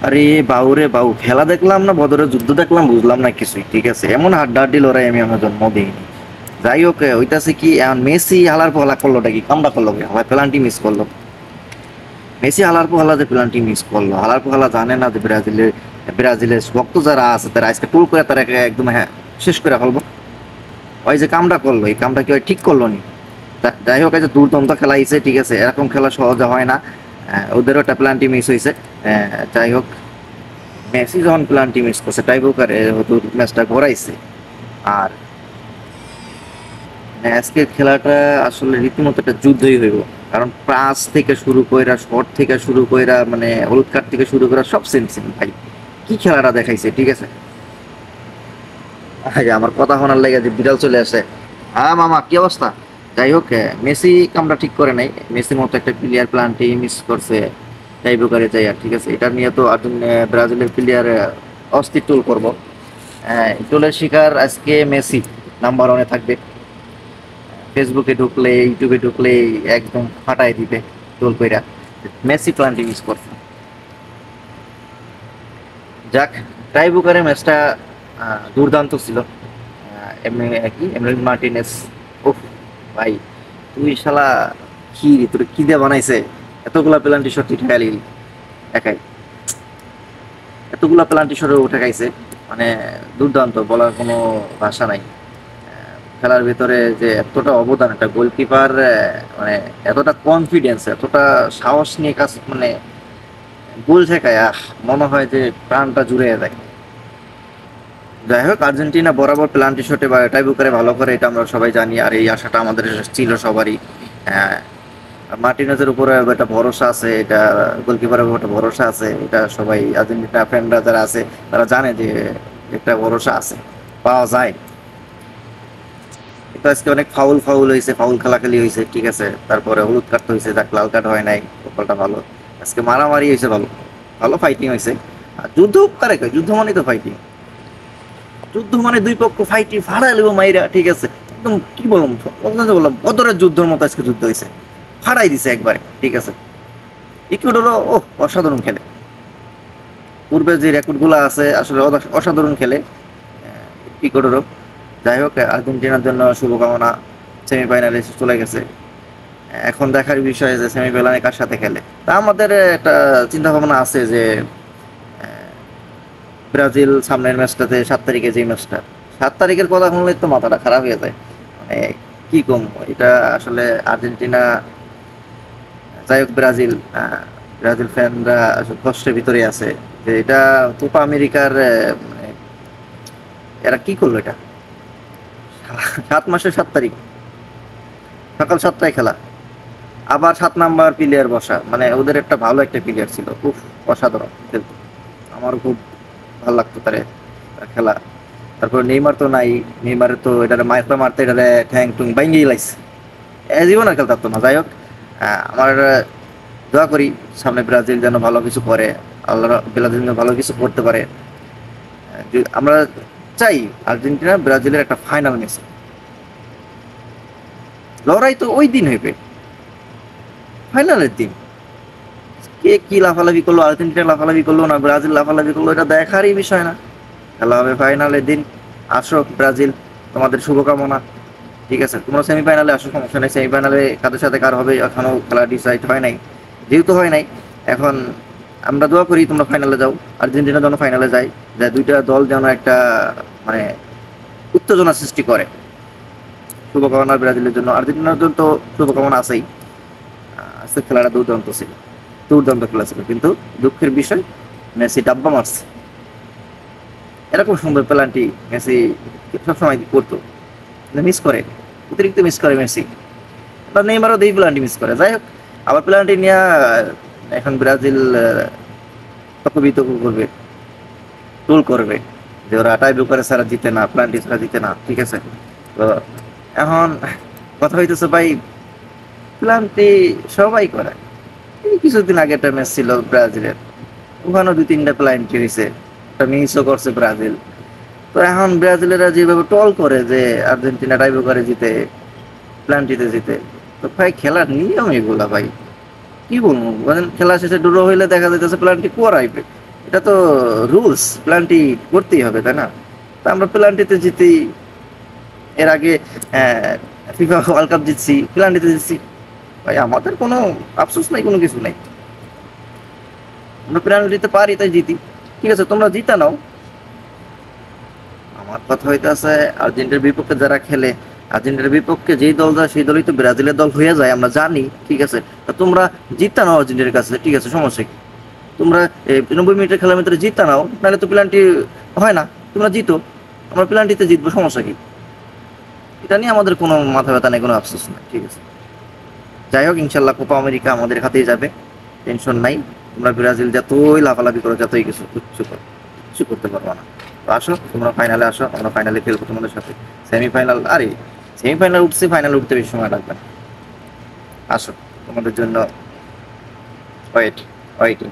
আরে বাউ রে বাউ, খেলা দেখলাম না বদরের যুদ্ধ দেখলাম, বুঝলাম না কিছুই। ঠিক আছে, এমন হাড্ডাহাড্ডি লড়াই আমি আমার জন্ম দিইনি। যাই হোক, ওইটাছে কি এখন মেসি হালার পহলা করলোটা কি কামটা করলো কি, হালা পেনাল্টি মিস করলো। মেসি হালার পহলা যে পেনাল্টি মিস করলো, হালার পহলা জানে না যে ব্রাজিলের ভক্ত যারা আছে তারা আজকে টুল করে তারা একদম হ্যাঁ শেষ করে ফেলবো। ওই যে কামটা করলো, এই কামটা কি ওই ঠিক করলো নি? যাই হোক, এই যে দুর্দান্ত খেলা হয়েছে, ঠিক আছে, এরকম খেলা সহজে হয় না। ওদেরও একটা প্লান্টি মিস হয়েছে। যাই হোক, মেসি যখন প্লান্টি মিস করছে টাইব্রেকারে হয়তো ম্যাচটা ঘোরাইছে। আর আজকের খেলাটা আসলে রীতিমতো একটা যুদ্ধই হইব। কারণ পাস থেকে শুরু কইরা, শট থেকে শুরু কইরা, মানে হলুদ কার্ড থেকে শুরু করা সব সেম সেম ভাই। কি খেলাটা দেখাইছে, ঠিক আছে। আমার কথা শোনার লেগে যে বিড়াল চলে আসে। হ্যাঁ মামা, কি অবস্থা? যাই হোক, মেসি কামটা ঠিক করে নাই। মেসির মতো একটা প্লেয়ার প্লান্টি মিস করছে টাইব্রেকারে যাই। আর ঠিক আছে, এটা নিয়ে তো ব্রাজিলের প্লেয়ার অস্থির টুল করবো। টোলের শিকার আজকে মেসি নাম্বার ওয়ানে থাকবে। ফেসবুকে ঢুকলে, ইউটিউবে ঢুকলে একদম ফাটাই দিবে টোল কইরা মেসি প্লান্টি মিস করছে। যাক, টাইব্রেকারের ম্যাচটা দুর্দান্ত ছিল। এমনি মার্টিনেস, ওহ ভাই, তুই শালা কি তোর কি দিয়ে বানাইছে? এতগুলা পেনাল্টি শট তুই ঠেকালি একাই, এতগুলা পেনাল্টি শট উঠে খাইছে, মানে দুর্দান্ত, বলার কোনো ভাষা নাই। খেলার ভিতরে যে এতটা অবদান একটা গোলকিপার, মানে এতটা কনফিডেন্স, এতটা সাহস নিয়ে কাজ, মানে গোল ঠেকায়, মনে হয় যে প্রাণটা জুড়ে যায়। যাই হোক, আর্জেন্টিনা বরাবর পেনাল্টি শটে বা টাইব্রেকারে ভালো করে, এটা আমরা সবাই জানি। আর এই আশাটা আমাদের ছিল সবারই। আহ, মার্টিনেজের উপরে একটা ভরসা আছে, এটা গোলকিপারের উপর একটা ভরসা আছে, এটা সবাই আর্জেন্টিনা ফ্যানরা যারা আছে তারা জানে যে একটা ভরসা আছে, পাওয়া যায়। কিন্তু আজকে অনেক ফাউল ফাউল হয়েছে, ফাউল খেলাখেলি হয়েছে, ঠিক আছে। তারপরে হলুদ কার্ড হয়েছে, যাক লাল কার্ড হয় নাই, কপালটা ভালো। আজকে মারামারি হয়েছে, ভালো ভালো ফাইটিং হয়েছে। আর যুদ্ধ কারে কয়? যুদ্ধ মানে তো ফাইটিং। যুদ্ধ মানে দুই পক্ষ ফাইটিং ফাড়া লিবো মাইরা, ঠিক আছে। একদম কি বললাম, বললাম বদরের যুদ্ধের মতো আজকে যুদ্ধ হয়েছে, ফাড়াই দিছে একবারে, ঠিক আছে। ইকুয়েডরও ও অসাধারণ খেলে, পূর্বে যে রেকর্ডগুলো আছে আসলে অসাধারণ খেলে ইকুয়েডরও। যাই হোক, আর্জেন্টিনার জন্য শুভকামনা। সেমিফাইনালে চলে গেছে। এখন দেখার বিষয় যে সেমিফাইনালে কার সাথে খেলে। তা আমাদের একটা চিন্তা ভাবনা আছে যে ব্রাজিল সামনের ম্যাচটাতে 7 তারিখে, যে ম্যাচটা 7 তারিখের কথা শুনলে তো মাথাটা খারাপ হয়ে যায়। মানে কি কম, এটা আসলে আর্জেন্টিনা, যাই হোক ব্রাজিল, ব্রাজিল ফ্যানরা আসলে কষ্টের ভিতরে আছে যে এটা কোপা আমেরিকার, মানে এরা কি করলো এটা? 7 মাসের 7 তারিখ সকাল 7টায় খেলা, আবার 7 নাম্বার প্লেয়ার বসা, মানে ওদের একটা ভালো একটা প্লেয়ার ছিল, খুব অসাধারণ খেলতো, আমারও খুব ভালো লাগতো তার খেলা। তারপর নেইমার তো নাই, নেইমারের তো এটারে মারতে মারতে এটারে ঠ্যাং টুং ভাঙ্গিয়ে লাইছে, এ জীবন আর খেলতে পারতো না। যাই হোক, আমার দোয়া করি সামনে ব্রাজিল যেন ভালো কিছু করে, আল্লাহ ব্রাজিল যেন ভালো কিছু করতে পারে। আমরা চাই আর্জেন্টিনা ব্রাজিলের একটা ফাইনাল ম্যাচ, লড়াই তো ওই দিন হইবে, ফাইনালের দিন। কে কি লাফালাফি করলো, আর্জেন্টিনা লাফালাফি করলো না ব্রাজিল লাফালাফি করলো, এটা দেখারই বিষয় না। খেলা হবে ফাইনালের দিন। আসো ব্রাজিল, তোমাদের শুভকামনা। ঠিক আছে, তোমরা সেমিফাইনালে আসো, সমস্যা নেই। সেমিফাইনালে কাদের সাথে কার হবে এখনো খেলা ডিসাইড হয় নাই, যেহেতু হয় নাই। এখন আমরা দোয়া করি তোমরা ফাইনালে যাও, আর্জেন্টিনা যেন ফাইনালে যায়, যে দুইটা দল যেন একটা, মানে উত্তেজনা সৃষ্টি করে। শুভকামনা ব্রাজিলের জন্য, আর্জেন্টিনার জন্য তো শুভকামনা আছেই। আজকে খেলাটা দুর্দান্ত ছিল, দুর্দান্ত খেলা ছিল, কিন্তু দুঃখের বিষয় মেসি ডাব্বা মারছে। এরকম সুন্দর পেনাল্টি মেসি সবসময় করতো, মিস করে, অতিরিক্ত মিস করে মেসি। বা নেইমারও দুই পেনাল্টি মিস করে। যাই হোক, আবার পেনাল্টি নিয়ে এখন ব্রাজিল তর্ক বিতর্ক করবে, টুল করবে যে ওরা টাইব্রেকারে ছাড়া জিতে না, পেনাল্টি ছাড়া জিতে না, ঠিক আছে। তো এখন কথা হইতেছে ভাই, পেনাল্টি সবাই করে। এই কিছুদিন আগে একটা ম্যাচ ছিল ব্রাজিলের, ওখানেও 2-3টা পেনাল্টি হয়েছে, একটা মিসও করছে ব্রাজিল। তো এখন ব্রাজিলেরা যেভাবে টল করে যে আর্জেন্টিনা টাইব্রেকারে জিতে, পেনাল্টিতে জিতে, তো ভাই খেলার নিয়ম এগুলা ভাই, কি বলবো, মানে খেলা শেষে ড্র হইলে দেখা যাইতেছে পেনাল্টি করাইবে, এটা তো রুলস, প্ল্যানটি করতেই হবে, তাই না? তা আমরা প্ল্যানটিতে জিতি, এর আগে ফিফা ওয়ার্ল্ড কাপ জিতছি, প্ল্যানটিতে জিতছি। ভাই আমাদের কোনো আফসোস নাই, কোনো কিছু নাই, আমরা পেনাল্টিতে পারি তাই জিতি। ঠিক আছে, তোমরা জিতা নাও। আমার কথা হইতেছে আর্জেন্টিনার বিপক্ষে যারা খেলে, আর্জেন্টিনার বিপক্ষে যেই দল যায় সেই দলই তো ব্রাজিলের দল হয়ে যায়, আমরা জানি। ঠিক আছে, তা তোমরা জিতা নাও আর্জেন্টিনার কাছে, ঠিক আছে, সমস্যা কি? তোমরা 90 মিনিটের খেলার ভিতরে জিতা নাও, নাহলে তো প্ল্যানটি হয় না। তোমরা জিতো, আমরা প্ল্যানটিতে জিতবো, সমস্যা কি? এটা নিয়ে আমাদের কোনো মাথা ব্যথা নেই, কোনো আফসোস নেই। ঠিক আছে, যাই হোক, ইনশাল্লাহ কোপা আমেরিকা আমাদের হাতেই যাবে, টেনশন নাই। তোমরা ব্রাজিল যতই লাফালাফি করো, যতই কিছু কিচ্ছু করো, কিছু করতে পারবো না। তো আসো, তোমরা ফাইনালে আসো, আমরা ফাইনালে খেলবো তোমাদের সাথে। সেমিফাইনাল, আরে সেমিফাইনাল উঠছে, ফাইনাল উঠতে বেশি সময় লাগবে না। আসো, তোমাদের জন্য ওয়েটিং।